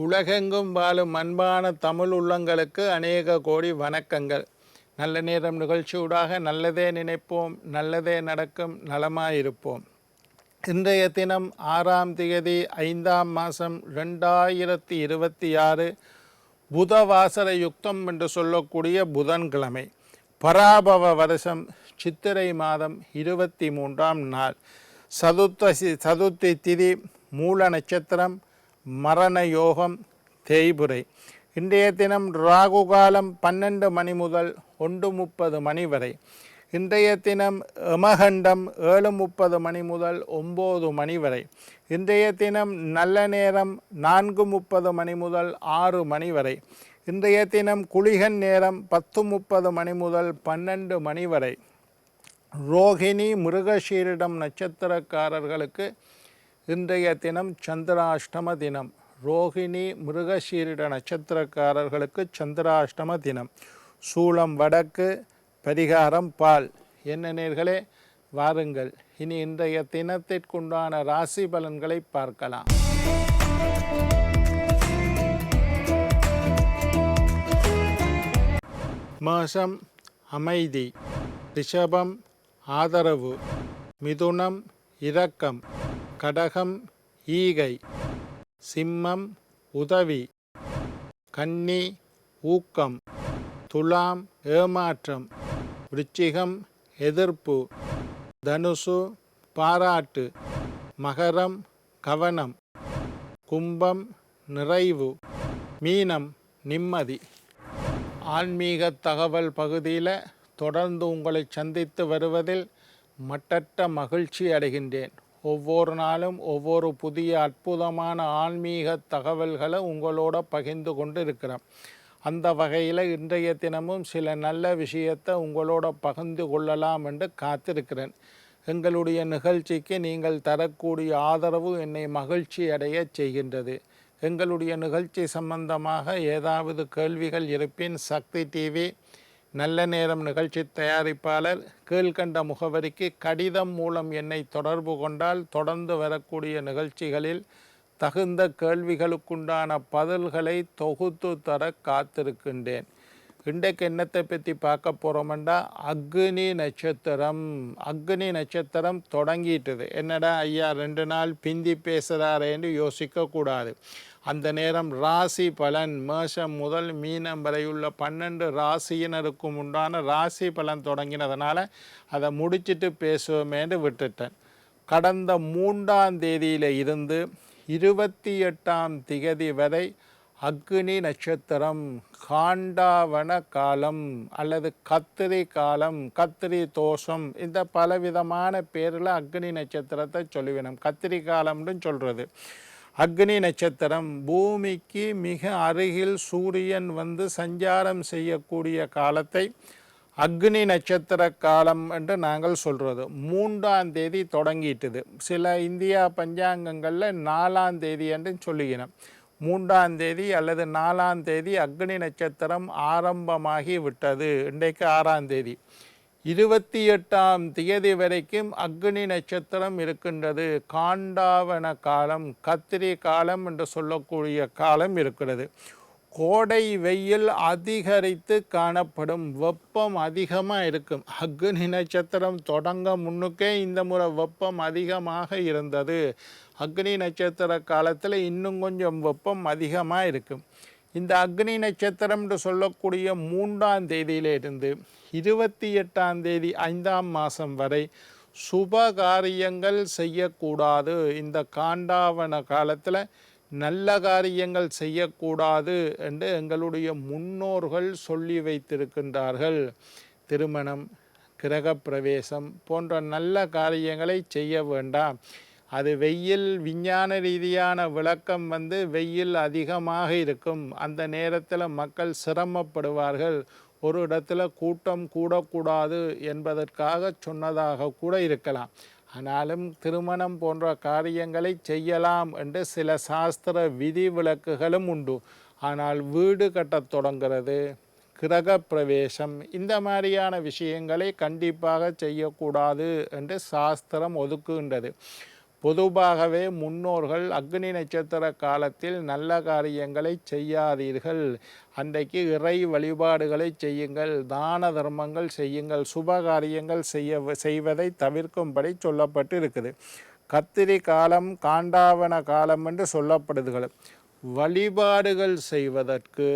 உலகெங்கும் வாழும் அன்பான தமிழ் உள்ளங்களுக்கு அநேக கோடி வணக்கங்கள். நல்ல நேரம் நிகழ்ச்சியூடாக நல்லதே நினைப்போம், நல்லதே நடக்கும், நலமாயிருப்போம். இன்றைய தினம் 6ஆம் தேதி 5ஆம் மாதம் 2026 புதவாசர யுக்தம் என்று சொல்லக்கூடிய புதன்கிழமை, பராபவ வருஷம் சித்திரை மாதம் 23ஆம் நாள், சதுர்த்தி திதி, மூல நட்சத்திரம், மரண யோகம், தேய்புரை. இன்றைய தினம் ராகு காலம் 12 மணி முதல் 1:30 மணி வரை. இன்றைய தினம் யமகண்டம் 7:30 மணி முதல் 9 மணி வரை. இன்றைய தினம் நல்ல நேரம் 4:30 மணி முதல் 6 மணி வரை. இன்றைய தினம் குளிகன் நேரம் 10:30 மணி முதல் 12 மணி வரை. ரோகிணி மிருகஷீரிடம் நட்சத்திரக்காரர்களுக்கு இன்றைய தினம் சந்திராஷ்டம தினம். ரோகிணி மிருகஷீரிட நட்சத்திரக்காரர்களுக்கு சந்திராஷ்டம தினம். சூலம் வடக்கு, பரிகாரம் பால். என்ன நேர்களே, வாருங்கள் இனி இன்றைய தினத்திற்குண்டான ராசி பலன்களை பார்க்கலாம். மேஷம் அமைதி, ரிஷபம் ஆதரவு, மிதுனம் இரக்கம், கடகம் ஈகை, சிம்மம் உதவி, கன்னி ஊக்கம், துலாம் ஏமாற்றம், விருச்சிகம் எதிர்ப்பு, தனுசு பாராட்டு, மகரம் கவனம், கும்பம் நிறைவு, மீனம் நிம்மதி. ஆன்மீக தகவல் பகுதியில் தொடர்ந்து உங்களை சந்தித்து வருவதில் மட்டற்ற மகிழ்ச்சி அடைகின்றேன். ஒவ்வொரு நாளும் ஒவ்வொரு புதிய அற்புதமான ஆன்மீக தகவல்களை உங்களோட பகிர்ந்து கொண்டு இருக்கிறேன். அந்த வகையில் இன்றைய தினமும் சில நல்ல விஷயத்தை உங்களோட பகிர்ந்து கொள்ளலாம் என்று காத்திருக்கிறேன். எங்களுடைய நிகழ்ச்சிக்கு நீங்கள் தரக்கூடிய ஆதரவு என்னை மகிழ்ச்சி அடைய செய்கின்றது. எங்களுடைய நிகழ்ச்சி சம்பந்தமாக ஏதாவது கேள்விகள் இருப்பின் சக்தி டிவி நல்ல நேரம் நிகழ்ச்சி தயாரிப்பாளர் கீழ்கண்ட முகவரிக்கு கடிதம் மூலம் என்னை தொடர்பு கொண்டால் தொடர்ந்து வரக்கூடிய நிகழ்ச்சிகளில் தகுந்த கேள்விகளுக்குண்டான பதில்களை தொகுத்து தர காத்திருக்கின்றேன். இன்றைக்கு என்னத்தை பற்றி பார்க்க போகிறோம்னா, அக்னி நட்சத்திரம். அக்னி நட்சத்திரம் தொடங்கிட்டுது. என்னடா ஐயா 2 நாள் பிந்தி பேசுகிறாரேன்னு யோசிக்கக்கூடாது. அந்த நேரம் ராசி பலன் மேஷம் முதல் மீனம் வரையுள்ள 12 ராசியினருக்கும் உண்டான ராசி பலன் தொடங்கினதுனால அதை முடிச்சுட்டு பேசுவோமேன்னு விட்டுட்டேன். கடந்த 3ஆம் தேதியில் இருந்து 28ஆம் திகதி வரை அக்னி நட்சத்திரம், காண்டாவன காலம் அல்லது கத்திரி காலம், கத்திரி தோஷம், இந்த பலவிதமான பேரில் அக்னி நட்சத்திரத்தை சொல்லுவேணும். கத்திரி காலம்னு சொல்கிறது. அக்னி நட்சத்திரம் பூமிக்கு மிக அருகில் சூரியன் வந்து சஞ்சாரம் செய்யக்கூடிய காலத்தை அக்னி நட்சத்திர காலம் என்று நாங்கள் சொல்கிறது. 3ஆம் தேதி தொடங்கிட்டுது. சில இந்தியா பஞ்சாங்கங்களில் 4ஆம் தேதி என்று சொல்லுகிறோம். 3ஆம் தேதி அல்லது 4ஆம் தேதி அக்னி நட்சத்திரம் ஆரம்பமாகி விட்டது. இன்றைக்கு 6ஆம் தேதி. 28ஆம் தேதி வரைக்கும் அக்னி நட்சத்திரம் இருக்கின்றது. காண்டாவன காலம், கத்திரி காலம் என்று சொல்லக்கூடிய காலம் இருக்கிறது. கோடை வெயில் அதிகரித்து காணப்படும். வெப்பம் அதிகமாக இருக்கும். அக்னி நட்சத்திரம் தொடங்க முன்னுக்கே இந்த முறை வெப்பம் அதிகமாக இருந்தது. அக்னி நட்சத்திர காலத்தில் இன்னும் கொஞ்சம் வெப்பம் அதிகமாக இருக்கும். இந்த அக்னி நட்சத்திரம் என்று சொல்லக்கூடிய 3ஆம் தேதியிலிருந்து 28ஆம் தேதி 5ஆம் மாதம் வரை சுப காரியங்கள் செய்யக்கூடாது. இந்த காண்டாவன காலத்தில் நல்ல காரியங்கள் செய்யக்கூடாது என்று எங்களுடைய முன்னோர்கள் சொல்லி வைத்திருக்கின்றார்கள். திருமணம், கிரகப்பிரவேசம் போன்ற நல்ல காரியங்களை செய்ய வேண்டாம். அது வெயில், விஞ்ஞான ரீதியான விளக்கம் வந்து வெயில் அதிகமாக இருக்கும். அந்த நேரத்தில் மக்கள் சிரமப்படுவார்கள். ஒரு இடத்துல கூட்டம் கூடக்கூடாது என்பதற்காக சொன்னதாக கூட இருக்கலாம். ஆனாலும் திருமணம் போன்ற காரியங்களை செய்யலாம் என்று சில சாஸ்திர விதி விலக்குகளும் உண்டு. ஆனால் வீடு கட்டத் தொடங்கிறது, கிரகப்பிரவேசம், இந்த மாதிரியான விஷயங்களை கண்டிப்பாக செய்யக்கூடாது என்று சாஸ்திரம் ஒதுக்குகின்றது. பொதுவாகவே முன்னோர்கள் அக்னி நட்சத்திர காலத்தில் நல்ல காரியங்களை செய்யாதீர்கள், அன்றைக்கு இறை வழிபாடுகளை செய்யுங்கள், தான தர்மங்கள் செய்யுங்கள், சுப காரியங்கள் செய்வதை தவிர்க்கும்படி சொல்லப்பட்டு இருக்குது. கத்திரி காலம் காண்டாவன காலம் என்று சொல்லப்படுதுகள். வழிபாடுகள் செய்வதற்கு,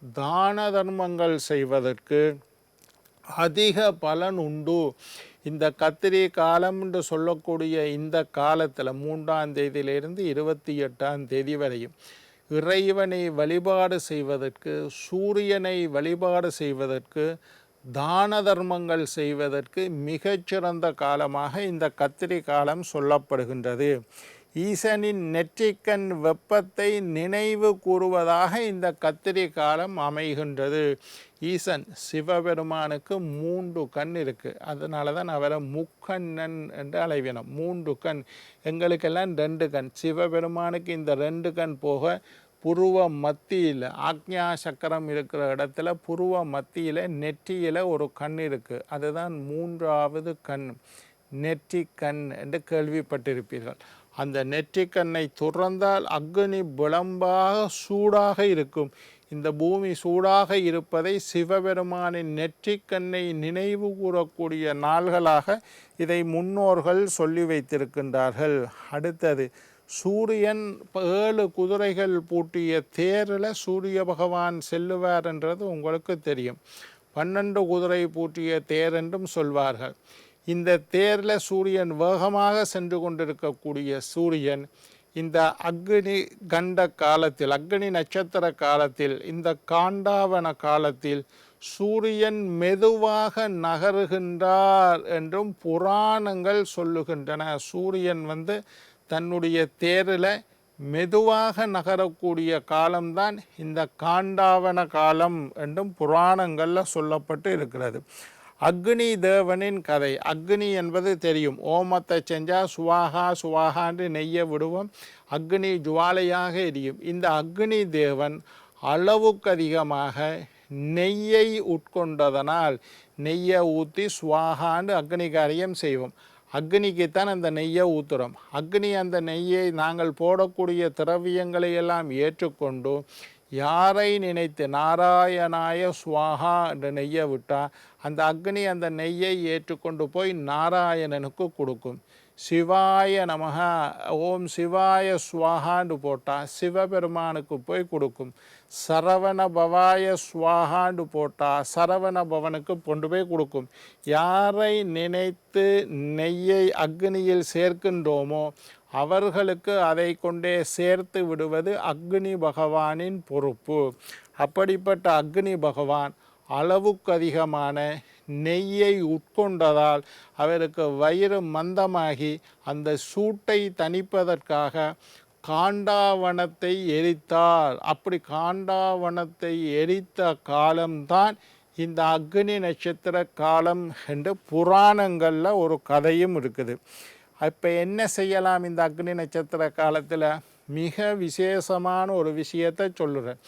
தான தர்மங்கள் செய்வதற்கு அதிக பலன் உண்டு. இந்த கத்திரி காலம் என்று சொல்லக்கூடிய இந்த காலத்தில் 3ஆம் தேதியிலிருந்து 28ஆம் தேதி வரையும் இறைவனை வழிபாடு செய்வதற்கு, சூரியனை வழிபாடு செய்வதற்கு, தான தர்மங்கள் செய்வதற்கு மிகச்சிறந்த காலமாக இந்த கத்திரி காலம் சொல்லப்படுகின்றது. ஈசனின் நெற்றிக்கண் வெப்பத்தை நினைவு கூறுவதாக இந்த கத்திரி காலம் அமைகின்றது. ஈசன் சிவபெருமானுக்கு 3 கண் இருக்குது. அதனால தான் அவரை முக்கண்ணன் என்று அழைவினோம். 3 கண், எங்களுக்கெல்லாம் 2 கண். சிவபெருமானுக்கு இந்த 2 கண் போக புருவ மத்தியில் ஆக்ஞா சக்கரம் இருக்கிற இடத்துல புருவ மத்தியில் நெற்றியில் ஒரு கண் இருக்குது. அதுதான் 3ஆவது கண், நெற்றி கண் என்று கேள்விப்பட்டிருப்பீர்கள். அந்த நெற்றிக்கண்ணை துறந்தால் அக்னி விளம்பாக சூடாக இருக்கும். இந்த பூமி சூடாக இருப்பதை சிவபெருமானின் நெற்றிக்கண்ணை நினைவு கூறக்கூடிய நாள்களாக இதை முன்னோர்கள் சொல்லி வைத்திருக்கின்றார்கள். அடுத்தது சூரியன் 7 குதிரைகள் பூட்டிய தேரில் சூரிய பகவான் செல்லுவார் என்றது உங்களுக்கு தெரியும். 12 குதிரை பூட்டிய தேர் என்றும் சொல்வார்கள். இந்த தேரில் சூரியன் வேகமாக சென்று கொண்டிருக்கக்கூடிய சூரியன் இந்த அக்னி கண்ட காலத்தில், அக்னி நட்சத்திர காலத்தில், இந்த காண்டாவன காலத்தில் சூரியன் மெதுவாக நகருகின்றார் என்றும் புராணங்கள் சொல்லுகின்றன. சூரியன் தன்னுடைய தேரில் மெதுவாக நகரக்கூடிய காலம்தான் இந்த காண்டாவன காலம் என்றும் புராணங்களில் சொல்லப்பட்டு இருக்கிறது. அக்னி தேவனின் கதை. அக்னி என்பது தெரியும், ஓமத்தை செஞ்சால் சுவாகா சுவாகான்று நெய்யை விடுவோம், அக்னி ஜுவாலையாக எரியும். இந்த அக்னி தேவன் அளவுக்கு அதிகமாக நெய்யை உட்கொண்டதனால் நெய்யை ஊற்றி சுவாகாண்டு அக்னி காரியம் செய்வோம். அக்னிக்குத்தான் அந்த நெய்யை ஊற்றுறோம். அக்னி அந்த நெய்யை நாங்கள் போடக்கூடிய திரவியங்களை எல்லாம் ஏற்றுக்கொண்டு யாரை நினைத்து நாராயணாய சுவாகா என்ற நெய்யை விட்டால் அந்த அக்னி அந்த நெய்யை ஏற்றுக்கொண்டு போய் நாராயணனுக்கு கொடுக்கும். சிவாய நமக, ஓம் சிவாய சுவாகாண்டு போட்டால் சிவபெருமானுக்கு போய் கொடுக்கும். சரவண பவாய சுவாகாண்டு போட்டால் சரவண பவனுக்கு கொண்டு போய் கொடுக்கும். யாரை நினைத்து நெய்யை அக்னியில் சேர்க்கின்றோமோ அவர்களுக்கு அதை கொண்டே சேர்த்து விடுவது அக்னி பகவானின் பொறுப்பு. அப்படிப்பட்ட அக்னி பகவான் அளவுக்கு அதிகமான நெய்யை உட்கொண்டதால் அவருக்கு வயிறு மந்தமாகி அந்த சூட்டை தணிப்பதற்காக காண்டாவனத்தை எரித்தார். அப்படி காண்டாவனத்தை எரித்த காலம்தான் இந்த அக்னி நட்சத்திர காலம் என்று புராணங்களில் ஒரு கதையும் இருக்குது. இப்போ என்ன செய்யலாம் இந்த அக்னி நட்சத்திர காலத்தில்? மிக விசேஷமான ஒரு விஷயத்தை சொல்லுறேன்.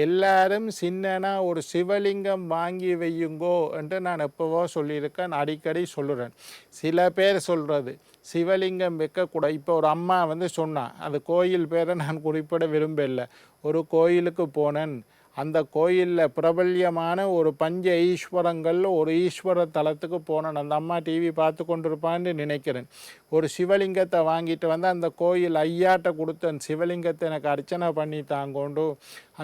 எல்லாரும் சின்னனா ஒரு சிவலிங்கம் வாங்கி வையுங்கோ என்று நான் எப்போவோ சொல்லியிருக்கேன், அடிக்கடி சொல்லுறேன். சில பேர் சொல்கிறது சிவலிங்கம் வைக்கக்கூடாது. இப்போ ஒரு அம்மா சொன்னான், அந்த கோயில் பேரை நான் குறிப்பிட விரும்பலை. ஒரு கோயிலுக்கு போனேன், அந்த கோயிலில் பிரபல்யமான ஒரு பஞ்ச ஈஸ்வரங்களில் ஒரு ஈஸ்வர தலத்துக்கு போனேன். அந்த அம்மா டிவி பார்த்து கொண்டிருப்பான்னு நினைக்கிறேன். ஒரு சிவலிங்கத்தை வாங்கிட்டு அந்த கோயில் ஐயாட்ட கொடுத்தேன். சிவலிங்கத்தை எனக்கு அர்ச்சனை பண்ணி தாங்கொண்டு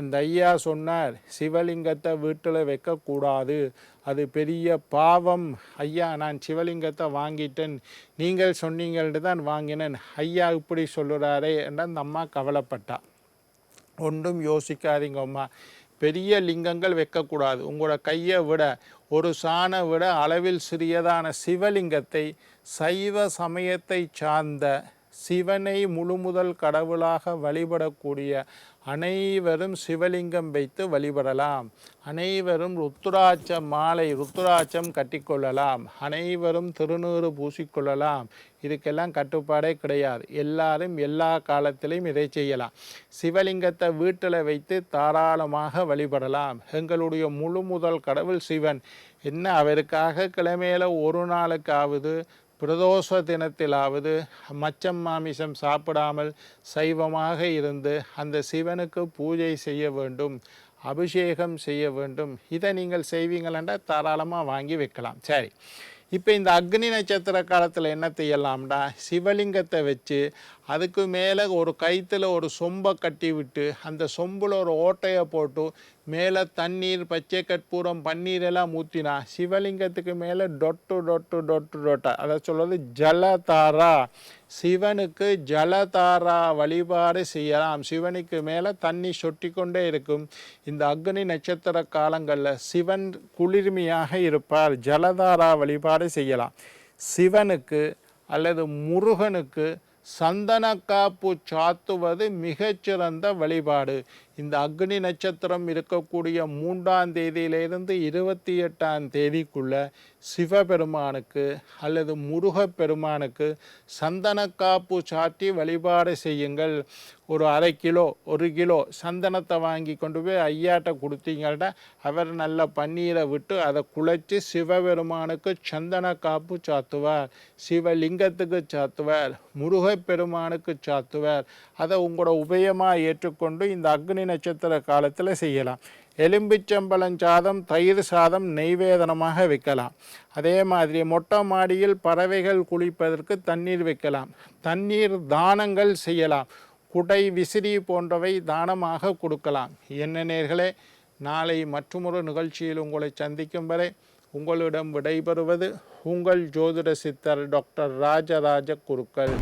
அந்த ஐயா சொன்னார், சிவலிங்கத்தை வீட்டில் வைக்கக்கூடாது, அது பெரிய பாவம். ஐயா, நான் சிவலிங்கத்தை வாங்கிட்டேன், நீங்கள் சொன்னீங்கள்ட்டு தான் வாங்கினேன், ஐயா இப்படி சொல்லுறாரே என்று அந்த அம்மா கவலைப்பட்டா. ஒன்றும் யோசிக்காதீங்க அம்மா, பெரிய லிங்கங்கள் வைக்கக்கூடாது. உங்களோட கையை விட ஒரு சாணை விட அளவில் சிறியதான சிவலிங்கத்தை சைவ சமயத்தை சார்ந்த சிவனை முழுமுதல் கடவுளாக வழிபடக்கூடிய அனைவரும் சிவலிங்கம் வைத்து வழிபடலாம். அனைவரும் ருத்ராட்ச மாலை, ருத்ராட்சம் கட்டிக்கொள்ளலாம். அனைவரும் திருநீறு பூசிக்கொள்ளலாம். இதுக்கெல்லாம் கட்டுப்பாடே கிடையாது. எல்லாரும் எல்லா காலத்திலையும் இதை செய்யலாம். சிவலிங்கத்தை வீட்டில் வைத்து தாராளமாக வழிபடலாம். எங்களுடைய முழு முதல் கடவுள் சிவன். என்ன, அவருக்காக கிழமையில் ஒரு நாளுக்காவது பிரதோஷ தினத்திலாவது மச்சம் மாமிசம் சாப்பிடாமல் சைவமாக இருந்து அந்த சிவனுக்கு பூஜை செய்ய வேண்டும், அபிஷேகம் செய்ய வேண்டும். இதை நீங்கள் செய்வீங்களா தாராளமாக வாங்கி வைக்கலாம். சரி, இப்போ இந்த அக்னி நட்சத்திர காலத்தில் என்ன செய்யலாம்டா, சிவலிங்கத்தை வச்சு அதுக்கு மேலே ஒரு கயிற்றுல ஒரு சொம்பை கட்டி விட்டு அந்த சொம்பில் ஒரு ஓட்டையை போட்டு மேலே தண்ணீர், பச்சை கற்பூரம், பன்னீர் எல்லாம் ஊற்றினா சிவலிங்கத்துக்கு மேலே டொட்டு டொட்டு டொட்டு டொட்டா, அதை சொல்வது ஜலதாரா. சிவனுக்கு ஜலதாரா வழிபாடு செய்யலாம். சிவனுக்கு மேலே தண்ணி சொட்டி கொண்டே இருக்கும். இந்த அக்னி நட்சத்திர காலங்களில் சிவன் குளிர்மையாக இருப்பார். ஜலதாரா வழிபாடு செய்யலாம். சிவனுக்கு அல்லது முருகனுக்கு சந்தன காப்பு சாத்துவது மிகச்சிறந்த வழிபாடு. இந்த அக்னி நட்சத்திரம் இருக்கக்கூடிய 3ஆம் தேதியிலிருந்து 28ஆம் தேதிக்குள்ள சிவபெருமானுக்கு அல்லது முருகப்பெருமானுக்கு சந்தன காப்பு சாட்டி வழிபாடு செய்யுங்கள். ஒரு 1/2 கிலோ 1 கிலோ சந்தனத்தை வாங்கி கொண்டு போய் ஐயாட்ட கொடுத்தீங்கன்னா அவர் நல்ல பன்னீரை விட்டு அதை குழைச்சி சிவபெருமானுக்கு சந்தன காப்பு சாத்துவார், சிவலிங்கத்துக்கு சாத்துவார், முருகப்பெருமானுக்கு சாத்துவார். அதை உங்களோட உபயமாக ஏற்றுக்கொண்டு இந்த அக்னி நட்சத்திர காலத்தில் செய்யலாம். எலும்பிச்சம்பழம் சாதம், தயிர் சாதம் நெய்வேதனமாக வைக்கலாம். அதே மாதிரி மொட்டை மாடியில் பறவைகள் குளிப்பதற்கு தண்ணீர் வைக்கலாம். தண்ணீர் தானங்கள் செய்யலாம். குடை, விசிறி போன்றவை தானமாக கொடுக்கலாம். என்ன நேயர்களே, நாளை மற்றொரு நிகழ்ச்சியில் உங்களை சந்திக்கும் வரை உங்களிடம் விடைபெறுவது உங்கள் ஜோதிட சித்தர் டாக்டர் ராஜராஜ குருக்கள்.